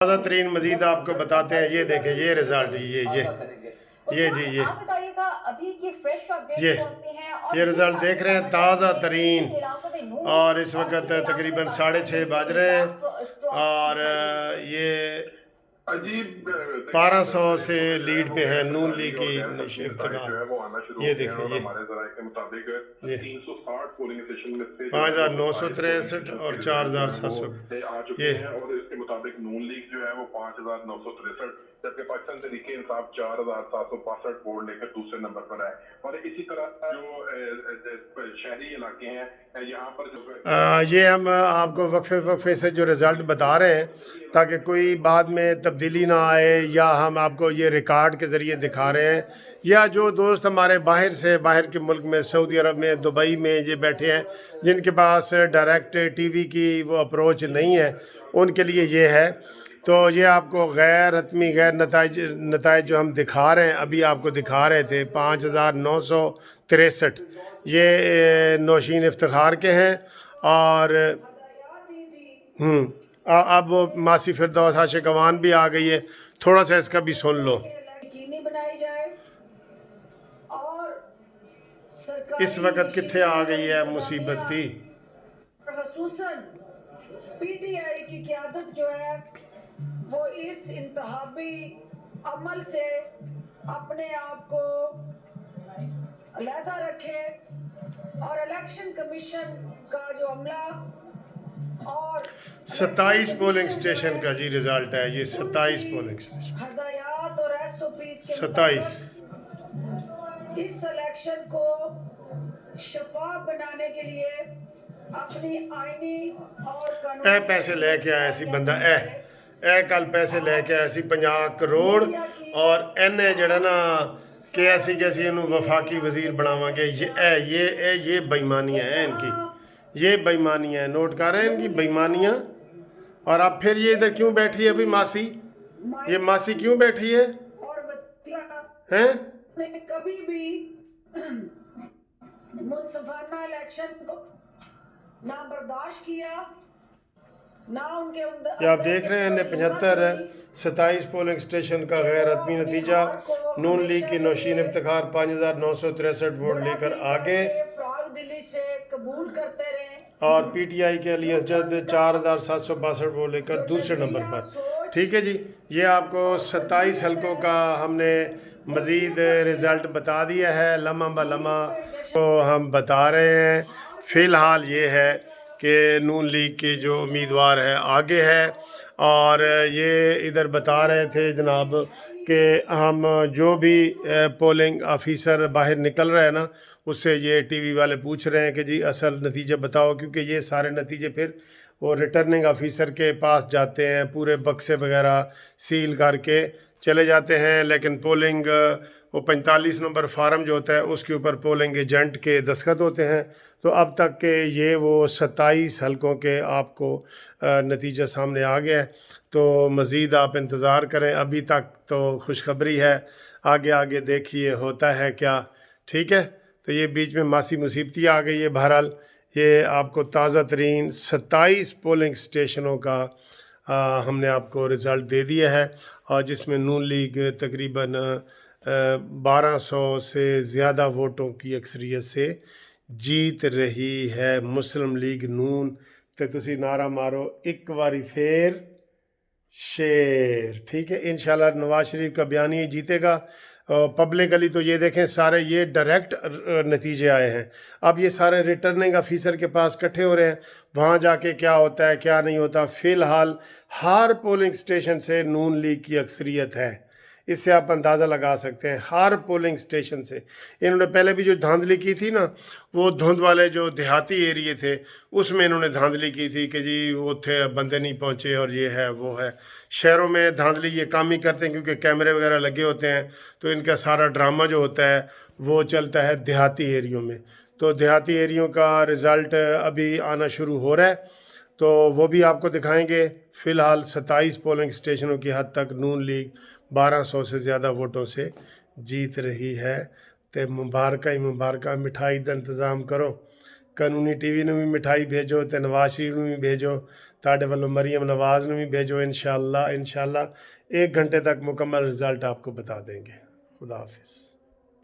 ताज़ा तरीन मजीद आपको बताते हैं। ये देखें, ये रिजल्ट, ये जी आप बताइएगा अभी की फ्रेश ये अपडेट्स कौन सी हैं और ये ये रिजल्ट देख जानकर रहे हैं, समझ ताज़ा आएंगे कि तरीन। किन इलाकों में नून लीग और इस और वक्त किन इलाकों में तकरीबन पाकिस्तान 6:30 तहरीक बज रहे हैं। इंसाफ स्ट्रॉन्ग और दिखाई देगी। ये अजीब 1200 से जो है लीड वो पे है गैर नून सरकारी लीग और गैर की तस्लीमी नताइज जो इफ्तिखार। है वो आना शुरू ये हो गए हैं देखें, और हमारे जराये के मुताबिक ये 360 पोलिंग स्टेशन में से जो है वो 27 5,963 पोलिंग और स्टेशन के रिजल्ट जो है वो 4,700। आ चुके ये हैं और इसके मुताबिक नून लीग जो है वो 5,963, जबकि पाकिस्तान तहरीक इंसाफ 4,762 वोट लेकर दूसरे नंबर पर है। और इसी तरह जो शहरी इलाके हैं यहाँ पर जो ये हम आपको वक्फे वक्फे से जो रिज़ल्ट बता रहे हैं ताकि कोई बाद में तब्दीली ना आए, या हम आपको ये रिकॉर्ड के ज़रिए दिखा रहे हैं, या जो दोस्त हमारे बाहर के मुल्क में, सऊदी अरब में, दुबई में ये बैठे हैं, जिनके पास डायरेक्ट टीवी की वो अप्रोच नहीं है, उनके लिए ये है। तो ये आपको गैर हतमी गैर नताइज जो हम दिखा रहे हैं, अभी आपको दिखा रहे थे 5,963, ये नौशीन इफ्तिखार के हैं। और अब वो मासी फिरदौस आशिक अवान भी आ गई है, थोड़ा सा इसका भी सुन लो। यकीनी बनाई जाए और इस वक्त कितने आ गई है मुसीबत थी। खसूसन पीटीआई की क़यादत जो है वो इस इंतहाबी अमल से अपने आप को अलहदा रखे और इलेक्शन कमीशन का जो अमला और 27 पोलिंग स्टेशन का जी रिजल्ट है। ये 27 पोलिंग स्टेशन, हदायत और एसओपीज के 27। इस इलेक्शन को शफाफ बनाने के लिए अपनी आईनी और कानूनी पैसे लेके आया सी बंदा, कल पैसे लेके आया सी 50 करोड़। और इन्हें जड़ा ना कि असी इनू वफाकी वजीर बनावांगे। ये बेईमानियाँ हैं इनकी, ये बेईमानियाँ हैं, नोट कर रहे हैं इनकी बेईमानियाँ। और अब फिर ये इधर क्यों बैठी है अभी मासी, ये मासी क्यों बैठी है हैं? ने कभी भी मुनसफाना इलेक्शन को ना बर्दाश्त किया, ना उनके ये आप देख रहे हैं 27 पोलिंग स्टेशन का गैर हतमी नतीजा। नून लीग की नौशीन इफ्तिखार 5,963 वोट लेकर आगे, दिल्ली से कबूल करते रहे। और पीटीआई के अली असजद 4,762 वोट लेकर दूसरे नंबर पर। ठीक है जी, ये आपको 27 हलकों का हमने मज़ीद रिज़ल्ट बता दिया है, लम्हा ब लम्हा तो हम बता रहे हैं। फ़िलहाल ये है कि नून लीग के जो उम्मीदवार है आगे है। और ये इधर बता रहे थे जनाब कि हम जो भी पोलिंग ऑफिसर बाहर निकल रहा है ना, उससे ये टीवी वाले पूछ रहे हैं कि जी असल नतीजे बताओ, क्योंकि ये सारे नतीजे फिर वो रिटर्निंग ऑफिसर के पास जाते हैं, पूरे बक्से वगैरह सील करके चले जाते हैं। लेकिन पोलिंग वो 45 नंबर फार्म जो होता है उसके ऊपर पोलिंग एजेंट के दस्तखत होते हैं। तो अब तक के ये वो 27 हलकों के आपको नतीजा सामने आ गया है। तो मज़ीद आप इंतज़ार करें, अभी तक तो खुशखबरी है, आगे आगे देखिए होता है क्या। ठीक है, तो ये बीच में मासी मुसीबती आ गई है। बहरहाल ये आपको ताज़ा तरीन 27 पोलिंग स्टेशनों का हमने आपको रिज़ल्ट दे दिया है, और जिसमें नून लीग तकरीबन 1200 से ज़्यादा वोटों की अक्सरियत से जीत रही है। मुस्लिम लीग नून ते तुसी नारा मारो एक बारी फिर शेर। ठीक है, इंशाल्लाह नवाज शरीफ का बयान ही जीतेगा। पब्लिकली तो ये देखें सारे ये डायरेक्ट नतीजे आए हैं। अब ये सारे रिटर्निंग ऑफिसर के पास इकट्ठे हो रहे हैं, वहाँ जाके क्या होता है क्या नहीं होता। फ़िलहाल हर पोलिंग स्टेशन से नून लीग की अक्सरियत है, इससे आप अंदाज़ा लगा सकते हैं। हर पोलिंग स्टेशन से इन्होंने पहले भी जो धांधली की थी ना, वो धुंध वाले जो देहाती एरिए थे उसमें इन्होंने धांधली की थी कि जी वो थे बंदे नहीं पहुँचे और ये है वो है। शहरों में धांधली ये काम ही करते हैं क्योंकि कैमरे वगैरह लगे होते हैं, तो इनका सारा ड्रामा जो होता है वो चलता है देहाती एरियो में। तो देहाती एरियो का रिज़ल्ट अभी आना शुरू हो रहा है, तो वो भी आपको दिखाएंगे। फ़िलहाल 27 पोलिंग स्टेशनों की हद तक नून लीग 1200 से ज़्यादा वोटों से जीत रही है। तो मुबारक ही मुबारक, मिठाई का इंतज़ाम करो, कानूनी टीवी ने भी मिठाई भेजो, तो नवाज शरीफ ने भी भेजो, ਤੁਹਾਡੇ ਵੱਲੋਂ مریم نواز ਨੂੰ ਵੀ بھیجو انشاءاللہ 1 گھنٹے تک مکمل رزلٹ آپ کو بتا دیں گے. خدا حافظ.